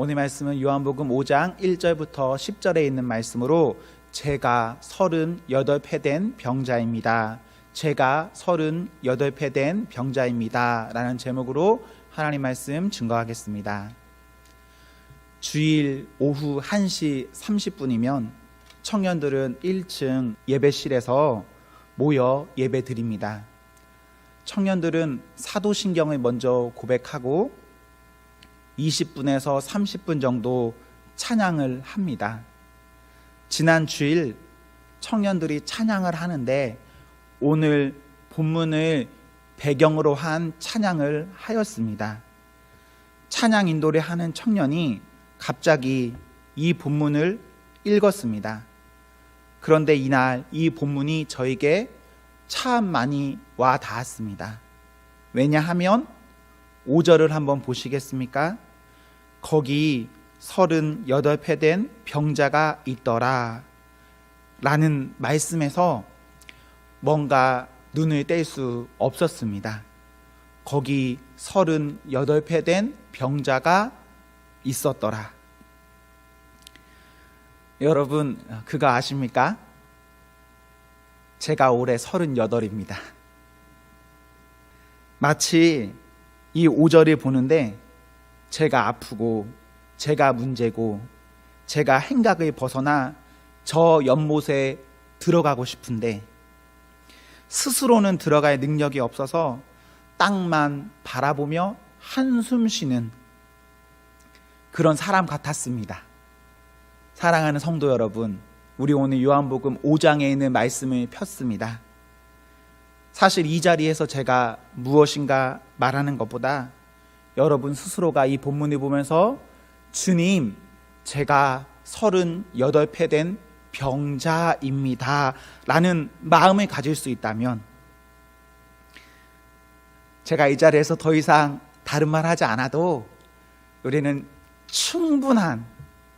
오늘 말씀은 요한복음 5장 1절부터 10절에 있는 말씀으로 제가 38회 된 병자입니다. 제가 38회 된 병자입니다. 라는 제목으로 하나님 말씀 증거하겠습니다. 주일 오후 1시 30분이면 청년들은 1층 예배실에서 모여 예배 드립니다. 청년들은 사도신경을 먼저 고백하고 20분에서 30분 정도 찬양을 합니다. 지난 주일 청년들이 찬양을 하는데 오늘 본문을 배경으로 한 찬양을 하였습니다. 찬양 인도를 하는 청년이 갑자기 이 본문을 읽었습니다. 그런데 이날 이 본문이 저에게 참 많이 와 닿았습니다. 왜냐하면 5절을 한번 보시겠습니까? 거기 38회 된 병자가 있더라 라는 말씀에서 뭔가 눈을 뗄 수 없었습니다. 거기 38회 된 병자가 있었더라. 여러분, 그거 아십니까? 제가 올해 38입니다. 마치 이 5절을 보는데 제가 아프고 제가 문제고 제가 행각을 벗어나 저 연못에 들어가고 싶은데 스스로는 들어갈 능력이 없어서 땅만 바라보며 한숨 쉬는 그런 사람 같았습니다. 사랑하는 성도 여러분, 우리 오늘 요한복음 5장에 있는 말씀을 폈습니다. 사실 이 자리에서 제가 무엇인가 말하는 것보다 여러분 스스로가 이 본문을 보면서 주님, 제가 38회 된 병자입니다 라는 마음을 가질 수 있다면 제가 이 자리에서 더 이상 다른 말 하지 않아도 우리는 충분한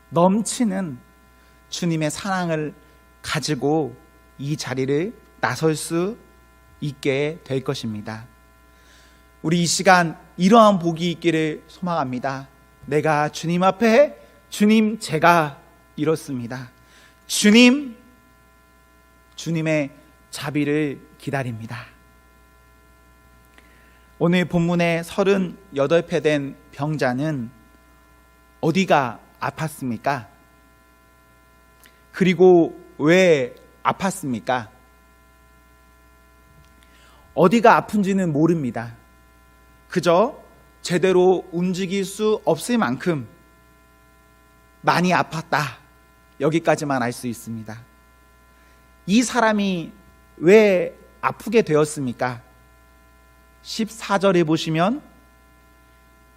넘치는 주님의 사랑을 가지고 이 자리를 나설 수 있게 될 것입니다. 우리 이 시간 이러한 복이 있기를 소망합니다. 내가 주님 앞에 주님, 제가 이렇습니다. 주님, 주님의 자비를 기다립니다. 오늘 본문의 38회 된 병자는 어디가 아팠습니까? 그리고 왜 아팠습니까? 어디가 아픈지는 모릅니다. 그저 제대로 움직일 수 없을 만큼 많이 아팠다. 여기까지만 알 수 있습니다. 이 사람이 왜 아프게 되었습니까? 14절에 보시면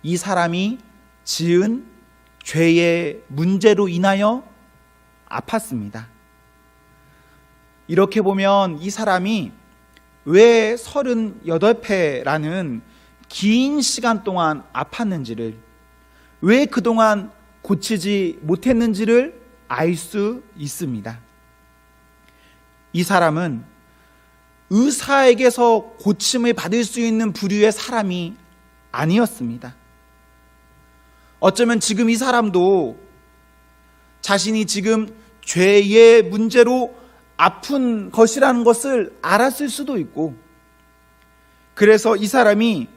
이 사람이 지은 죄의 문제로 인하여 아팠습니다. 이렇게 보면 이 사람이 왜 38회라는 긴 시간 동안 아팠는지를, 왜 그동안 고치지 못했는지를 알 수 있습니다. 이 사람은 의사에게서 고침을 받을 수 있는 부류의 사람이 아니었습니다. 어쩌면 지금 이 사람도 자신이 지금 죄의 문제로 아픈 것이라는 것을 알았을 수도 있고, 그래서 이 사람이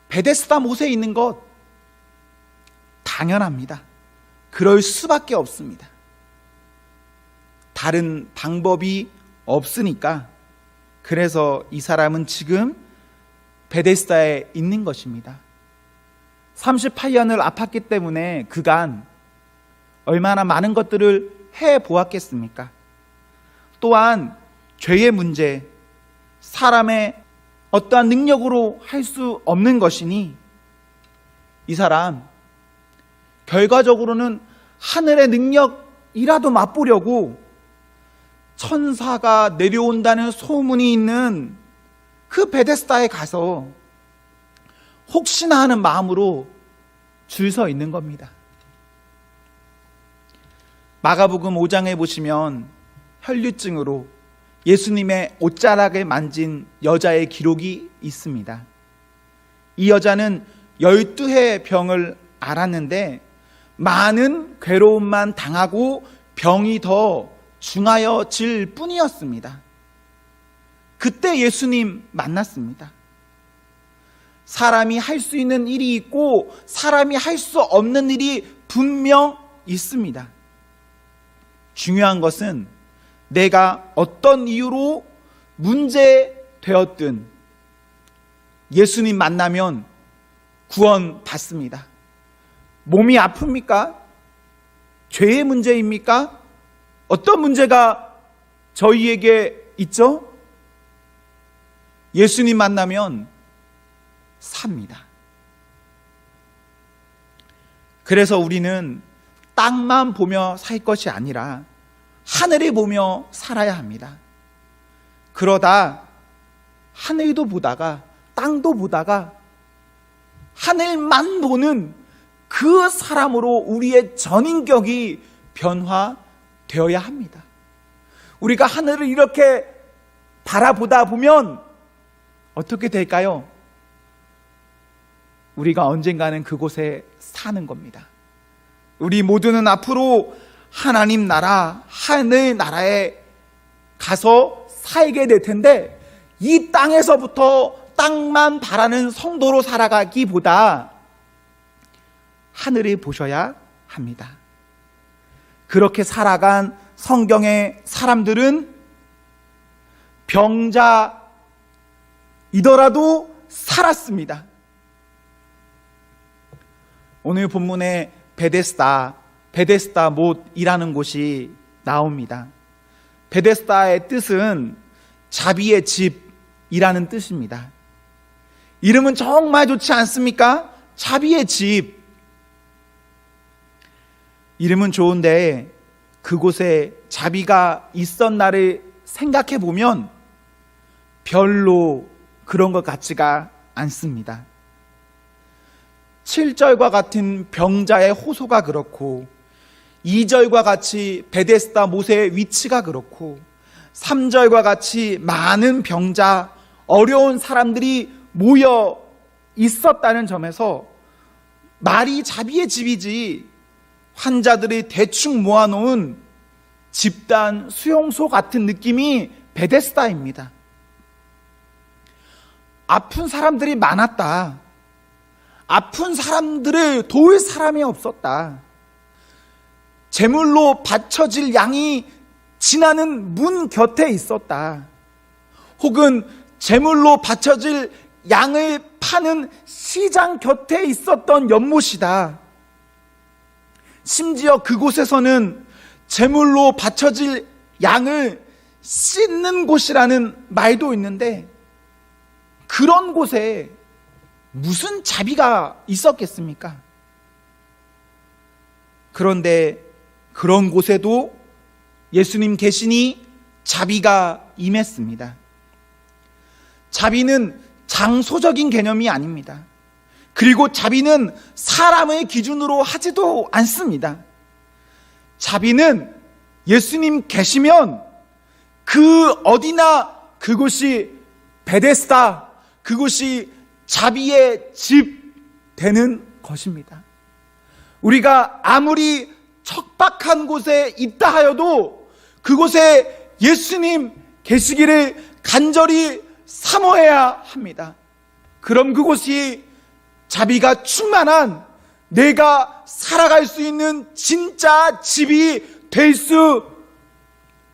베데스다 못에 있는 것 당연합니다. 그럴 수밖에 없습니다. 다른 방법이 없으니까. 그래서 이 사람은 지금 베데스다에 있는 것입니다. 38년을 아팠기 때문에 그간 얼마나 많은 것들을 해보았겠습니까? 또한 죄의 문제, 사람의 어떠한 능력으로 할 수 없는 것이니 이 사람 결과적으로는 하늘의 능력이라도 맛보려고 천사가 내려온다는 소문이 있는 그 베데스다에 가서 혹시나 하는 마음으로 줄 서 있는 겁니다. 마가복음 5장에 보시면 혈류증으로 예수님의 옷자락을 만진 여자의 기록이 있습니다. 이 여자는 12해 병을 앓았는데 많은 괴로움만 당하고 병이 더 중하여질 뿐이었습니다. 그때 예수님 만났습니다. 사람이 할 수 있는 일이 있고 사람이 할 수 없는 일이 분명 있습니다. 중요한 것은 내가 어떤 이유로 문제되었든 예수님 만나면 구원 받습니다. 몸이 아픕니까? 죄의 문제입니까? 어떤 문제가 저희에게 있죠? 예수님 만나면 삽니다. 그래서 우리는 땅만 보며 살 것이 아니라 하늘을 보며 살아야 합니다. 그러다 하늘도 보다가 땅도 보다가 하늘만 보는 그 사람으로 우리의 전인격이 변화되어야 합니다. 우리가 하늘을 이렇게 바라보다 보면 어떻게 될까요? 우리가 언젠가는 그곳에 사는 겁니다. 우리 모두는 앞으로 하나님 나라, 하늘 나라에 가서 살게 될 텐데 이 땅에서부터 땅만 바라는 성도로 살아가기보다 하늘을 보셔야 합니다. 그렇게 살아간 성경의 사람들은 병자이더라도 살았습니다. 오늘 본문에 베데스다 못이라는 곳이 나옵니다. 베데스다의 뜻은 자비의 집이라는 뜻입니다. 이름은 정말 좋지 않습니까? 자비의 집. 이름은 좋은데 그곳에 자비가 있었나를 생각해 보면 별로 그런 것 같지가 않습니다. 7절과 같은 병자의 호소가 그렇고 2절과 같이 베데스다 못의 위치가 그렇고 3절과 같이 많은 병자, 어려운 사람들이 모여 있었다는 점에서 말이 자비의 집이지 환자들이 대충 모아놓은 집단 수용소 같은 느낌이 베데스다입니다. 아픈 사람들이 많았다. 아픈 사람들을 도울 사람이 없었다. 제물로 바쳐질 양이 지나는 문 곁에 있었다. 혹은 제물로 바쳐질 양을 파는 시장 곁에 있었던 연못이다. 심지어 그곳에서는 제물로 바쳐질 양을 씻는 곳이라는 말도 있는데 그런 곳에 무슨 자비가 있었겠습니까? 그런데 그런 곳에도 예수님 계시니 자비가 임했습니다. 자비는 장소적인 개념이 아닙니다. 그리고 자비는 사람의 기준으로 하지도 않습니다. 자비는 예수님 계시면 그 어디나 그곳이 베데스다, 그곳이 자비의 집 되는 것입니다. 우리가 아무리 척박한 곳에 있다 하여도 그곳에 예수님 계시기를 간절히 사모해야 합니다. 그럼 그곳이 자비가 충만한 내가 살아갈 수 있는 진짜 집이 될 수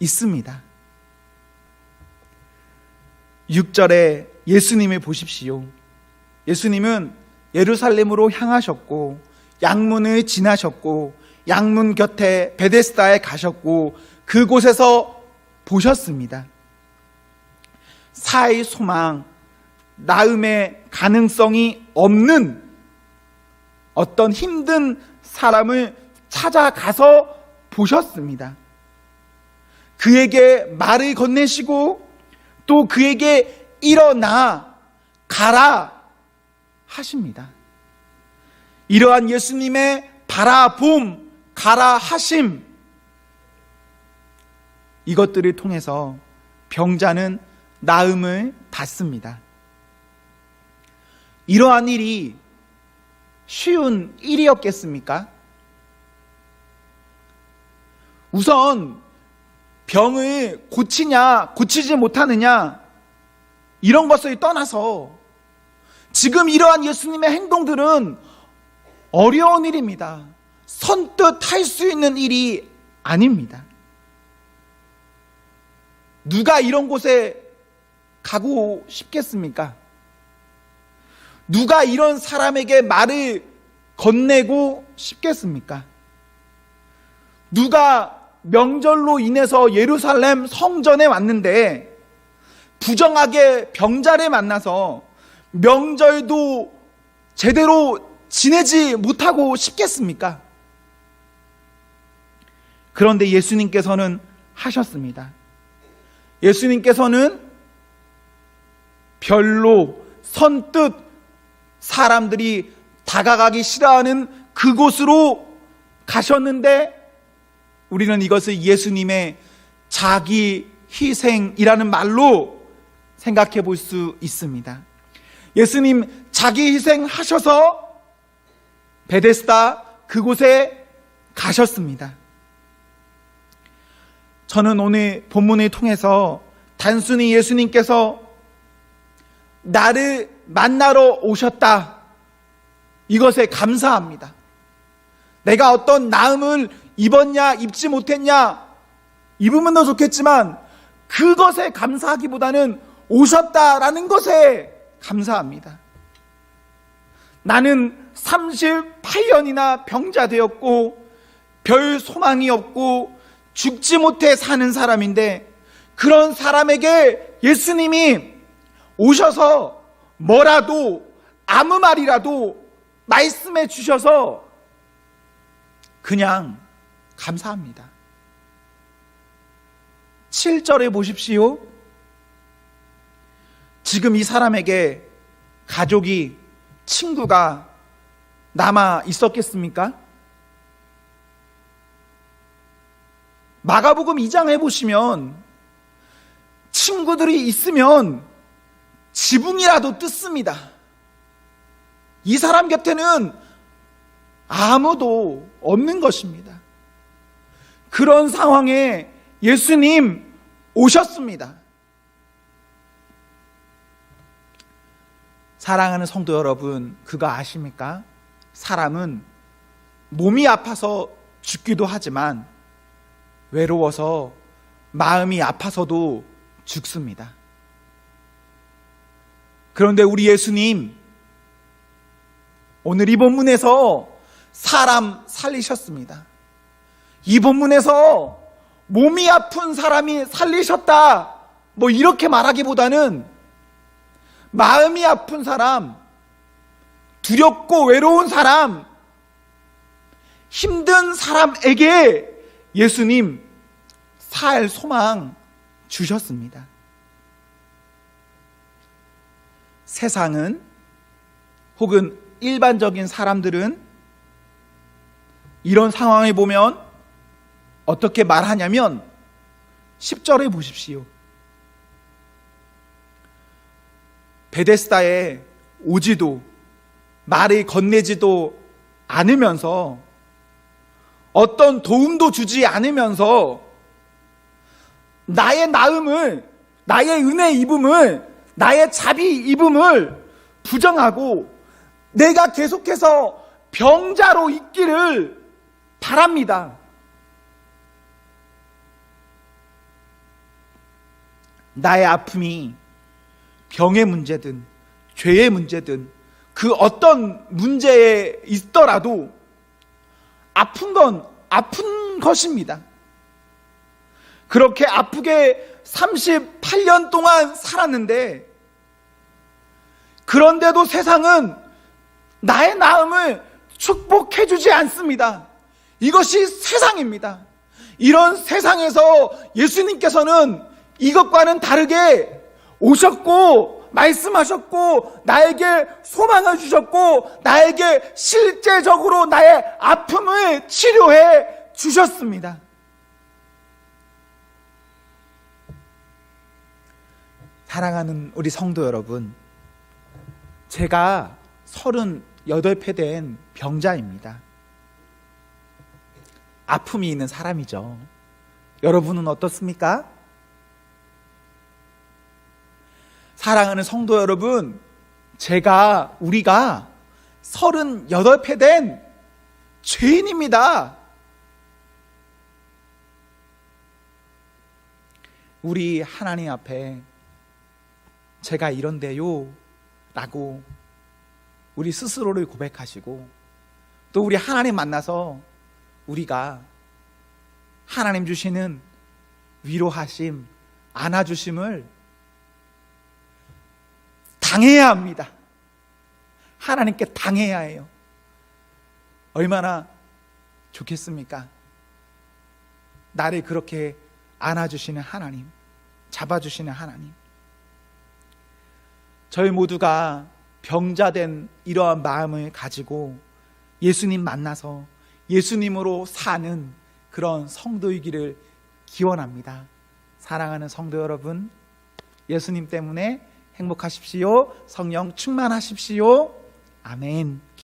있습니다. 6절에 예수님을 보십시오. 예수님은 예루살렘으로 향하셨고 양문을 지나셨고 양문 곁에 베데스다에 가셨고 그곳에서 보셨습니다. 사의 소망, 나음의 가능성이 없는 어떤 힘든 사람을 찾아가서 보셨습니다. 그에게 말을 건네시고 또 그에게 일어나 가라 하십니다. 이러한 예수님의 바라봄, 가라 하심, 이것들을 통해서 병자는 나음을 받습니다. 이러한 일이 쉬운 일이었겠습니까? 우선 병을 고치냐 고치지 못하느냐 이런 것을 떠나서 지금 이러한 예수님의 행동들은 어려운 일입니다. 선뜻 할 수 있는 일이 아닙니다. 누가 이런 곳에 가고 싶겠습니까? 누가 이런 사람에게 말을 건네고 싶겠습니까? 누가 명절로 인해서 예루살렘 성전에 왔는데 부정하게 병자를 만나서 명절도 제대로 지내지 못하고 싶겠습니까? 그런데 예수님께서는 하셨습니다. 예수님께서는 별로 선뜻 사람들이 다가가기 싫어하는 그곳으로 가셨는데 우리는 이것을 예수님의 자기 희생이라는 말로 생각해 볼 수 있습니다. 예수님 자기 희생하셔서 베데스다 그곳에 가셨습니다. 저는 오늘 본문을 통해서 단순히 예수님께서 나를 만나러 오셨다 이것에 감사합니다. 내가 어떤 나음을 입었냐 입지 못했냐 입으면 더 좋겠지만 그것에 감사하기보다는 오셨다라는 것에 감사합니다. 나는 38년이나 병자 되었고 별 소망이 없고 죽지 못해 사는 사람인데 그런 사람에게 예수님이 오셔서 뭐라도 아무 말이라도 말씀해 주셔서 그냥 감사합니다. 7절에 보십시오. 지금 이 사람에게 가족이 친구가 남아 있었겠습니까? 마가복음 2장에 보시면 친구들이 있으면 지붕이라도 뜯습니다. 이 사람 곁에는 아무도 없는 것입니다. 그런 상황에 예수님 오셨습니다. 사랑하는 성도 여러분, 그거 아십니까? 사람은 몸이 아파서 죽기도 하지만 외로워서 마음이 아파서도 죽습니다. 그런데 우리 예수님 오늘 이 본문에서 사람 살리셨습니다. 이 본문에서 몸이 아픈 사람이 살리셨다 뭐 이렇게 말하기보다는 마음이 아픈 사람, 두렵고 외로운 사람, 힘든 사람에게 예수님 살 소망 주셨습니다. 세상은 혹은 일반적인 사람들은 이런 상황을 보면 어떻게 말하냐면 10절에 보십시오. 베데스다에 오지도 말을 건네지도 않으면서 어떤 도움도 주지 않으면서 나의 나음을, 나의 은혜 입음을, 나의 자비 입음을 부정하고 내가 계속해서 병자로 있기를 바랍니다. 나의 아픔이 병의 문제든 죄의 문제든 그 어떤 문제에 있더라도 아픈 건 아픈 것입니다. 그렇게 아프게 38년 동안 살았는데 그런데도 세상은 나의 나음을 축복해 주지 않습니다. 이것이 세상입니다. 이런 세상에서 예수님께서는 이것과는 다르게 오셨고 말씀하셨고 나에게 소망을 주셨고 나에게 실제적으로 나의 아픔을 치료해 주셨습니다. 사랑하는 우리 성도 여러분, 제가 38회 된 병자입니다. 아픔이 있는 사람이죠. 여러분은 어떻습니까? 사랑하는 성도 여러분, 우리가 38회 된 죄인입니다. 우리 하나님 앞에 제가 이런데요 라고 우리 스스로를 고백하시고, 또 우리 하나님 만나서 우리가 하나님 주시는 위로하심, 안아주심을 당해야 합니다. 하나님께 당해야 해요. 얼마나 좋겠습니까? 나를 그렇게 안아주시는 하나님, 잡아주시는 하나님. 저희 모두가 병자된 이러한 마음을 가지고 예수님 만나서 예수님으로 사는 그런 성도이기를 기원합니다. 사랑하는 성도 여러분, 예수님 때문에 행복하십시오. 성령 충만하십시오. 아멘.